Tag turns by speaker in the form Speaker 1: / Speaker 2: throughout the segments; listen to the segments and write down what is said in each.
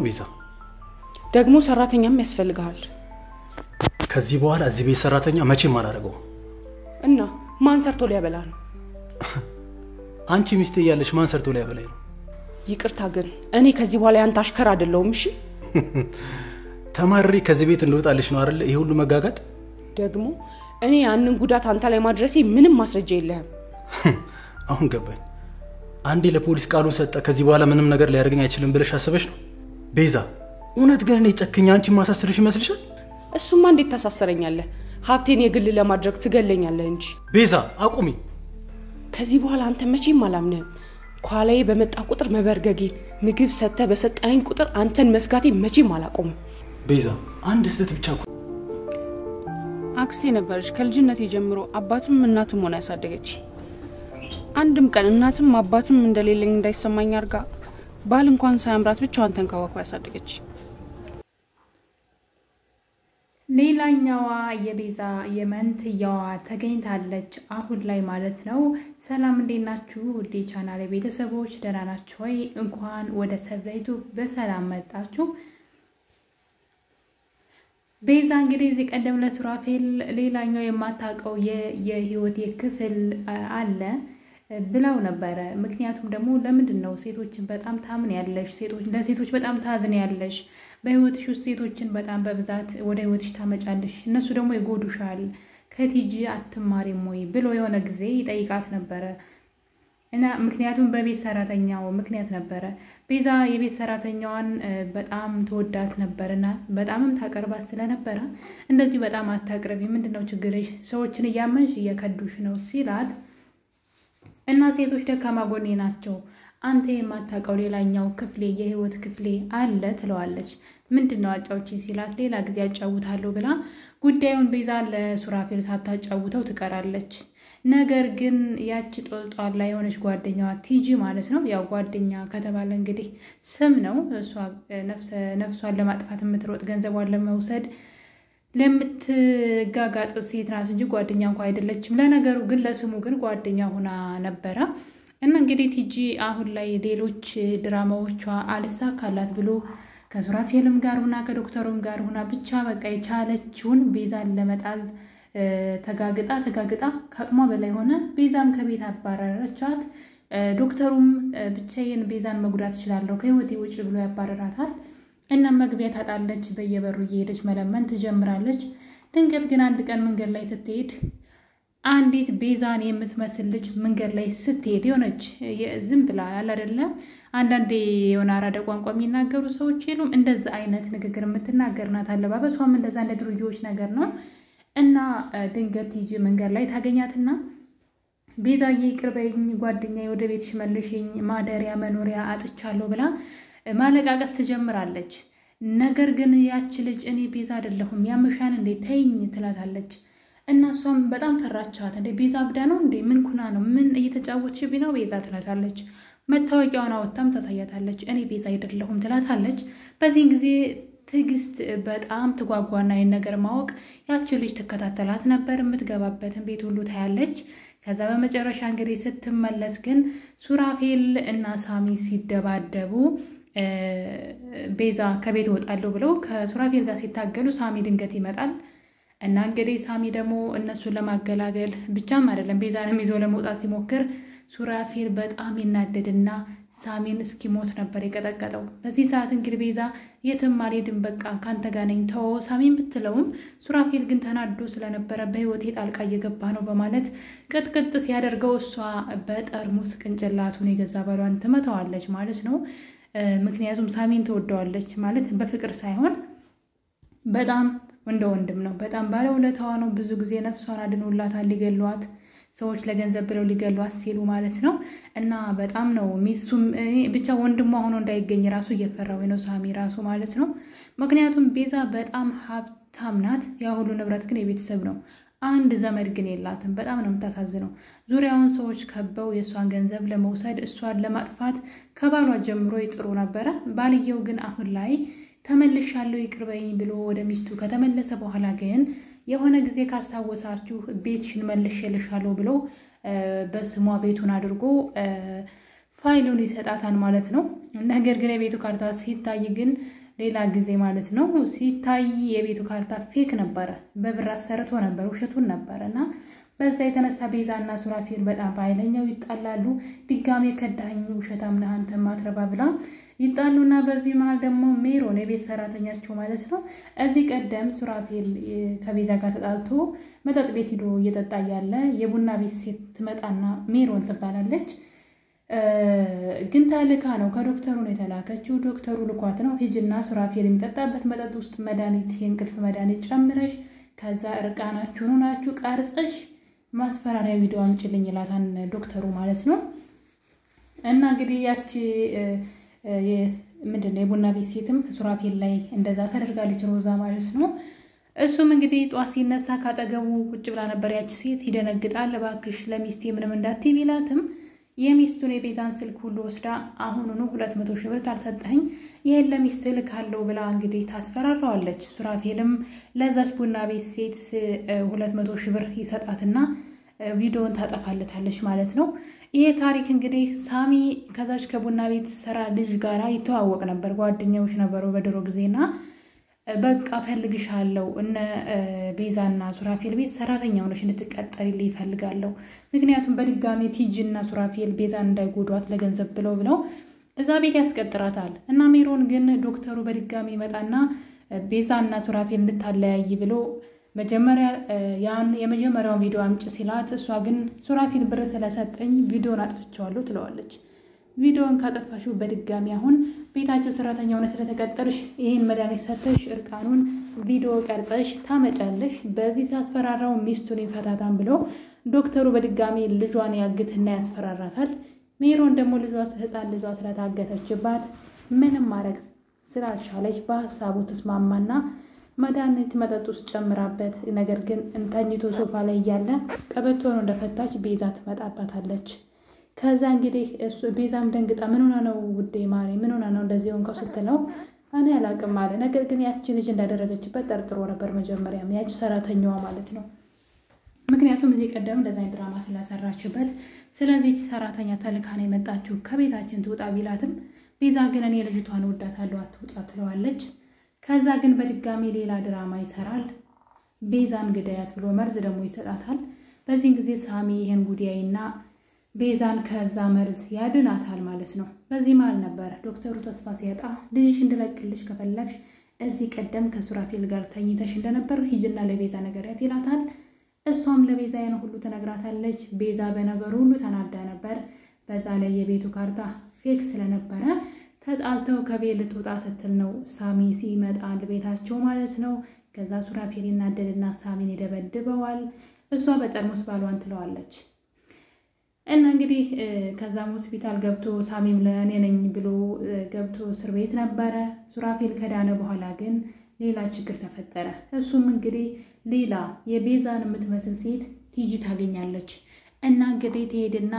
Speaker 1: ቤዛ
Speaker 2: ደግሞ ሰራተኛም ያስፈልጋል
Speaker 1: ከዚህ በኋላ እዚህ ቤት ሰራተኛ መቼም አላደርገው
Speaker 2: እና ማን ሰርቶ ሊያበላ ነው
Speaker 1: አንቺ ሚስት ያለሽ ማን ሰርቶ ሊያበላ ነው
Speaker 2: ይቅርታ ግን እኔ ከዚህ በኋላ ያንተ አሽከር አይደለሁም እሺ
Speaker 1: ተማሪ ከዚህ ቤት እንደወጣልሽ ነው አይደል ይሄ ሁሉ መጋጋጥ
Speaker 2: ደግሞ እኔ ያንን ጉዳት አንተ ላይ ማድረሴ ምንም ማስረጃ የለህም
Speaker 1: አሁን ገባኝ አንዴ ለፖሊስ ቃሉን ሰጠ ከዚህ በኋላ ምንም ነገር ሊያደርገኝ አይችልም ብለሽ አሰበሽ ነው ቤዛ እውነት ግን እኔ ጨክኛ አንቺ ማሳስርሽ ይመስልሻል
Speaker 2: እሱማ እንዴት ታሳስረኛለህ ሀብቴን የግል ለማድረግ ትገለኛለህ እንጂ
Speaker 1: ቤዛ አቁሚ
Speaker 2: ከዚህ በኋላ አንተ መቼም አላምነህም ኳላዬ በመጣ ቁጥር መበርገጌ ምግብ ሰተ በሰጣኝ ቁጥር አንተን መስጋቴ መቼም አላቆም
Speaker 1: ቤዛ አንድ ስህተት ብቻ
Speaker 2: አክስቴ ነበርሽ ከልጅነቴ ጀምሮ አባትም እናትም ሆነ ያሳደገች አንድም ቀን እናትም አባትም እንደሌለኝ እንዳይሰማኝ አርጋ ባል እንኳን ሳያምራት ብቻዋን ተንከባክባ ያሳደገች
Speaker 3: ሌላኛዋ የቤዛ የመንትያዋ ተገኝታለች አሁን ላይ ማለት ነው ሰላም እንዴናችሁ ውዴ ቻናሌ ቤተሰቦች ደህና ናችሁ ወይ እንኳን ወደ ሰብላይቱ በሰላም መጣችሁ ቤዛ እንግዲህ እዚህ ቀደም ለሱራፌል ሌላኛው የማታውቀው የህይወት ክፍል አለ ብላው ነበር ምክንያቱም ደግሞ ለምንድነው ሴቶችን በጣም ታምን ያለሽ ለሴቶች በጣም ታዝን ያለሽ በህይወትሽ ውስጥ ሴቶችን በጣም በብዛት ወደ ህይወትሽ ታመጫለሽ እነሱ ደግሞ ይጎዱሻል ከቲጂ አትማሪም ወይ ብሎ የሆነ ጊዜ ይጠይቃት ነበር እና ምክንያቱም በቤት ሰራተኛው ምክንያት ነበር ቤዛ የቤት ሰራተኛዋን በጣም ተወዳት ነበርና በጣምም ታቀርባት ስለነበረ እንደዚህ በጣም አታቅርቢ ምንድነው ችግርሽ ሰዎችን ያመንሽ እየከዱሽ ነው ሲላት እና ሴቶች ደካማ ጎኔ ናቸው አንተ የማታውቀው ሌላኛው ክፍሌ የህይወት ክፍሌ አለ ትለዋለች ምንድነው አጫውቺ ሲላት ሌላ ጊዜ አጫውታለሁ ብላ ጉዳዩን ቤዛ ለሱራፌል ሳታጫውተው ትቀራለች ነገር ግን ያቺ ጦልጧላ የሆነች ጓደኛዋ ቲጂ ማለት ነው ያው ጓደኛ ከተባለ እንግዲህ ስም ነው እሷ ነፍሷን ለማጥፋት የምትሮጥ ገንዘቧን ለመውሰድ ለምትጋጋጥ ሴት ናት እንጂ ጓደኛ እንኳን አይደለችም ለነገሩ ግን ለስሙ ግን ጓደኛ ሆና ነበር እና እንግዲህ ቲጂ አሁን ላይ ሌሎች ድራማዎቿ አልሳካላት ብሎ ከሱራፌልም ጋር ሆና ከዶክተሩም ጋር ሆና ብቻ በቃ የቻለችውን ቤዛን ለመጣል ተጋግጣ ከአቅሟ በላይ ሆነ ቤዛም ከቤት አባረረቻት ዶክተሩም ብቻዬን ቤዛን መጉዳት እችላለሁ ከህይወቴ ውጪ ብሎ ያባረራታል እና መግቢያ ታጣለች በየበሩ እየሄደች መለመን ትጀምራለች ድንገት ግን አንድ ቀን መንገድ ላይ ስትሄድ አንዲት ቤዛን የምትመስል ልጅ መንገድ ላይ ስትሄድ የሆነች ዝም ብላ ያለ አይደለ አንዳንዴ የሆነ አራዳ ቋንቋ የሚናገሩ ሰዎች የሉም እንደዛ አይነት ንግግር የምትናገርናት አለባበሷም እንደዛ እንደ ድርጆች ነገር ነው እና ድንገት ይጂ መንገድ ላይ ታገኛትና ቤዛዬ ይቅርበኝ ጓደኛዬ ወደ ቤትሽ መልሽኝ ማደሪያ መኖሪያ አጥቻለሁ ብላ ማለቃቀስ ትጀምራለች ነገር ግን ያቺ ልጅ እኔ ቤዛ አይደለሁም ያመሻን እንዴ ተይኝ ትላታለች እና እሷም በጣም ፈራቻት እንዴ ቤዛ አብዳ ነው እንዴ ምን ኩና ነው ምን እየተጫወተችብኝ ነው ቤዛ ትላታለች መታወቂያውን አወጣም ታሳያታለች እኔ ቤዛ አይደለሁም ትላታለች በዚህ ጊዜ ትግስት በጣም ተጓጓና የነገር ማወቅ ያቺ ልጅ ተከታተላት ነበር የምትገባበትን ቤት ሁሉ ታያለች ከዛ በመጨረሻ እንግዲህ ስትመለስ ግን ሱራፌል እና ሳሚ ሲደባደቡ ቤዛ ከቤት ወጣለው ብለው ከሱራፌል ጋር ሲታገሉ ሳሚ ድንገት ይመጣል እና እንግዲህ ሳሚ ደግሞ እነሱን ለማገላገል ብቻም አይደለም ቤዛንም ይዞ ለመውጣት ሲሞክር ሱራፌል በጣም ይናደድና ሳሚን እስኪሞት ነበር የቀጠቀጠው በዚህ ሰዓት እንግዲህ ቤዛ የትም አልሄድም በቃ ካንተ ጋር ነኝ ተው ሳሚን ብትለውም ሱራፌል ግን ተናዶ ስለነበረ በህይወቴ ጣልቃ እየገባ ነው በማለት ቅጥቅጥ ሲያደርገው እሷ በጠርሙስ ቅንጭላቱን የገዛ ባሏን ትመታዋለች ማለት ነው ምክንያቱም ሳሚን ተወደዋለች ማለት በፍቅር ሳይሆን በጣም እንደ ወንድም ነው በጣም ባለውለታዋ ነው ብዙ ጊዜ ነፍሷን አድኖላታል ሊገሏት ሰዎች ለገንዘብ ብለው ሊገሏት ሲሉ ማለት ነው እና በጣም ነው ሚስቱም ብቻ ወንድሟ ሆኖ እንዳይገኝ ራሱ እየፈራው ነው ሳሚ ራሱ ማለት ነው ምክንያቱም ቤዛ በጣም ሀብታም ናት ያ ሁሉ ንብረት ግን የቤተሰብ ነው አንድ ዘመድ ግን የላትም በጣም ነው የምታሳዝነው ዙሪያውን ሰዎች ከበው የሷን ገንዘብ ለመውሰድ እሷን ለማጥፋት ከባሏ ጀምሮ ይጥሩ ነበር ባልየው ግን አሁን ላይ ተመልሻለሁ ይቅርበኝ ብሎ ወደ ሚስቱ ከተመለሰ በኋላ ግን የሆነ ጊዜ ካስታወሳችሁ ቤትሽን መልሼልሻለሁ ብሎ በስሟ ቤቱን አድርጎ ፋይሉን ይሰጣታል ማለት ነው። ነገር ግን የቤቱ ካርታ ሲታይ ግን ሌላ ጊዜ ማለት ነው ሲታይ የቤቱ ካርታ ፌክ ነበረ፣ በብር አሰርቶ ነበር፣ ውሸቱን ነበር እና በዛ የተነሳ ቤዛና ሱራፌል በጣም በኃይለኛው ይጣላሉ። ድጋሜ ከዳኝ ውሸታም ነህ አንተ ማትረባ ብላ ይጣሉና በዚህ መሃል ደግሞ ሜሮን የቤት ሰራተኛቸው ማለት ነው እዚህ ቀደም ሱራፌል ከቤዛ ጋር ተጣልቶ መጠጥ ቤት ሄዶ እየጠጣ ያለ የቡና ቤት ሴት ትመጣና ሜሮን ትባላለች። ግን ታልካ ነው ከዶክተሩ ነው የተላከችው። ዶክተሩ ልኳት ነው ሂጅና ሱራፌል የሚጠጣበት መጠጥ ውስጥ መድኃኒት የእንቅልፍ መድኃኒት ጨምረሽ ከዛ እርቃናችሁን ሆናችሁ ቀርጸሽ ማስፈራሪያ ቪዲዮ አምጪልኝ ይላታን ዶክተሩ ማለት ነው። እና እንግዲህ ያቺ ምንድነው የቡና ቤት ሴትም ሱራፌል ላይ እንደዛ ተደርጋለች ሮዛ ማለት ነው። እሱም እንግዲህ ጧት ሲነሳ ካጠገቡ ቁጭ ብላ ነበር ያቺ ሴት። ይደነግጣል። እባክሽ ለሚስቴ ምንም እንዳትይ ቢላትም የሚስቱን የቤዛን ስልክ ሁሉ ወስዳ አሁኑኑ 200 ሺህ ብር ካልሰጠኝ ይሄን ለሚስት ልካለው ብላ እንግዲህ ታስፈራራዋለች። ሱራፌልም ለዛች ቡና ቤት ሴት 200 ሺህ ብር ይሰጣትና ቪዲዮን ታጠፋለታለች ማለት ነው። ይሄ ታሪክ እንግዲህ ሳሚ ከዛች ከቡና ቤት ሰራ ልጅ ጋራ ይተዋወቅ ነበር፣ ጓደኛዎች ነበሩ በድሮ ጊዜና በቃ ፈልግሻለሁ እነ ቤዛና ሱራፌል ቤት ሰራተኛ ሆነሽ እንድትቀጠሪልኝ ይፈልጋለሁ። ምክንያቱም በድጋሚ ቲጂና ሱራፌል ቤዛን እንዳይጎዷት ለገንዘብ ብለው እዛ ቤት ያስቀጥራታል። እና ሜሮን ግን ዶክተሩ በድጋሚ ይመጣና ቤዛና ሱራፌል እንድታለያይ ብሎ መጀመሪያ ያን የመጀመሪያውን ቪዲዮ አምጪ ሲላት እሷ ግን ሱራፌል ብር ስለሰጠኝ ቪዲዮን አጥፍቼዋለሁ ትለዋለች። ቪዲዮን ካጠፋሽው በድጋሚ አሁን ቤታቸው ሰራተኛ ሆነ ስለተቀጠርሽ ይሄን መድኃኒት ሰጥተሽ እርቃኑን ቪዲዮ ቀርጸሽ ታመጫለሽ፣ በዚህ ሲያስፈራራው ሚስቱን ይፈታታን ብሎ ዶክተሩ በድጋሚ ልጇን ያግትና ያስፈራራታል። ሜሮን ደግሞ ህፃን ልጇ ስለታገተችባት ምንም ማድረግ ስላልቻለች በሀሳቡ ተስማማና መድኃኒት መጠጥ ውስጥ ጨምራበት፣ ነገር ግን እንተኝቶ ሶፋ ላይ እያለ ቀበቶን እንደፈታች ቤዛ ትመጣባታለች። ከዛ እንግዲህ እሱ ቤዛም ደንግጣ ምን ሆና ነው ውዴ ማሬ ምን ሆና ነው እንደዚህ ሆንከው ስትለው እኔ አላቅም አለ። ነገር ግን ያቺ ልጅ እንዳደረገችበት ጠርጥሮ ነበር መጀመሪያም ያቺ ሰራተኛዋ ማለት ነው። ምክንያቱም እዚህ ቀደም እንደዛ ድራማ ስላሰራችበት ስለዚህ ሰራተኛ ተልካ ነው የመጣችው ከቤታችን ትውጣ ቢላትም ቤዛ ግን እኔ ልጅቷን ወዳታለሁ አትውጣ ትለዋለች። ከዛ ግን በድጋሚ ሌላ ድራማ ይሰራል። ቤዛን ግዳያት ብሎ መርዝ ደግሞ ይሰጣታል። በዚህ ጊዜ ሳሚ ይሄን ጉዳይና ቤዛን ከዛ መርዝ ያድናታል ማለት ነው። በዚህ መሃል ነበር ዶክተሩ ተስፋ ሲያጣ ልጅሽ እንድለቅልሽ ከፈለግሽ እዚህ ቀደም ከሱራፌል ጋር ተኝተሽ እንደነበር ሂጅና ለቤዛ ነገሪያት ይላታል። እሷም ለቤዛ ያን ሁሉ ተነግራታለች። ቤዛ በነገሩ ሁሉ ተናዳ ነበር። በዛ ላይ የቤቱ ካርታ ፌክ ስለነበረ ተጣልተው ከቤት ልትወጣ ስትል ነው ሳሚ ሲመጣ ቤታቸው ማለት ነው። ከዛ ሱራፌል ይናደድና ሳሚን ይደበድበዋል። እሷ በጠርሙስ ባሏን ትለዋለች። እና እንግዲህ ከዛም ሆስፒታል ገብቶ ሳሚም ለእኔ ነኝ ብሎ ገብቶ እስር ቤት ነበረ። ሱራፌል ከዳነ በኋላ ግን ሌላ ችግር ተፈጠረ። እሱም እንግዲህ ሌላ የቤዛን የምትመስል ሴት ቲጂ ታገኛለች። እና እንግዲህ ትሄድና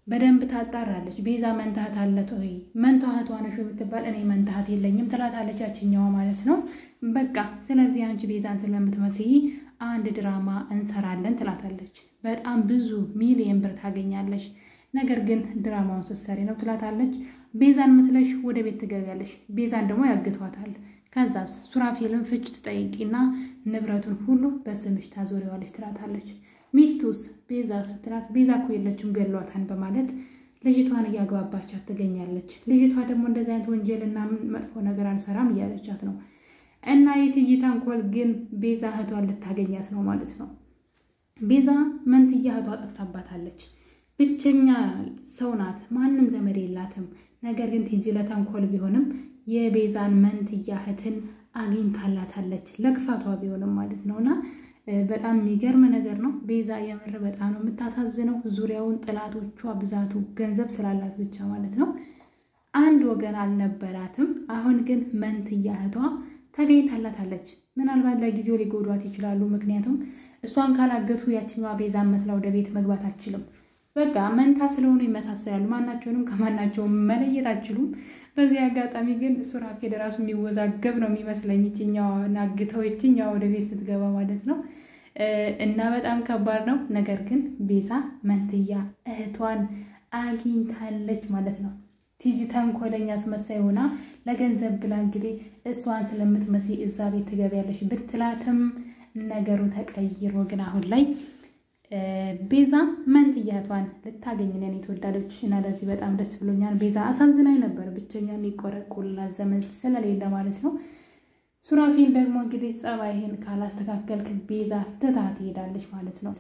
Speaker 3: በደንብ ታጣራለች። ቤዛ መንታት አለት ወይ መንታሃቷ ነሽ የምትባል እኔ መንታት የለኝም ትላታለች ያችኛዋ ማለት ነው። በቃ ስለዚህ አንቺ ቤዛን ስለምትመስይ አንድ ድራማ እንሰራለን ትላታለች። በጣም ብዙ ሚሊየን ብር ታገኛለች። ነገር ግን ድራማውን ስትሰሪ ነው ትላታለች። ቤዛን መስለሽ ወደ ቤት ትገቢያለሽ። ቤዛን ደግሞ ያግቷታል። ከዛስ ሱራፌልን ፍች ትጠይቂና ንብረቱን ሁሉ በስምሽ ታዞሪዋለች ትላታለች። ሚስቱስ ቤዛ ስትላት ቤዛ እኮ የለችም ገሏታን በማለት ልጅቷን እያግባባቻት ትገኛለች። ልጅቷ ደግሞ እንደዚህ አይነት ወንጀልና መጥፎ ነገር አልሰራም እያለቻት ነው። እና የትጂ ተንኮል ግን ቤዛ እህቷን ልታገኛት ነው ማለት ነው። ቤዛ መንትያ እህቷ ጠፍታባታለች። ብቸኛ ሰው ናት፣ ማንም ዘመድ የላትም። ነገር ግን ትጂ ለተንኮል ቢሆንም የቤዛን መንትያ እህትን አግኝታላታለች፣ ለክፋቷ ቢሆንም ማለት ነውና በጣም የሚገርም ነገር ነው። ቤዛ የምር በጣም ነው የምታሳዝነው። ዙሪያውን ጥላቶቿ ብዛቱ ገንዘብ ስላላት ብቻ ማለት ነው። አንድ ወገን አልነበራትም። አሁን ግን መንትያ እህቷ ተገኝታላታለች። ምናልባት ለጊዜው ሊጎዷት ይችላሉ። ምክንያቱም እሷን ካላገቱ ያችኛዋ ቤዛን መስላ ወደ ቤት መግባት አትችልም። በቃ መንታ ስለሆኑ ይመሳሰላሉ። ማናቸውንም ከማናቸውም መለየት አትችሉም። በዚህ አጋጣሚ ግን ሱራፌል ራሱ የሚወዛገብ ነው የሚመስለኝ እቺኛዋ ናግተው እቺኛዋ ወደ ቤት ስትገባ ማለት ነው። እና በጣም ከባድ ነው። ነገር ግን ቤዛ መንትያ እህቷን አግኝታለች ማለት ነው። ቲጂ ተንኮለኛ አስመሳይ ሆና ለገንዘብ ብላ እንግዲህ እሷን ስለምትመስይ እዛ ቤት ትገቢያለሽ ብትላትም ነገሩ ተቀይሮ ግን አሁን ላይ ቤዛ መንትያቷን ልታገኝ ነው የተወዳደች እና ለዚህ በጣም ደስ ብሎኛል። ቤዛ አሳዝናኝ ነበር፣ ብቸኛ የሚቆረቁላት ዘመድ ስለሌለ ማለት ነው። ሱራፌል ደግሞ እንግዲህ ጸባይህን ካላስተካከልክ ቤዛ ትታ ትሄዳለች ማለት ነው።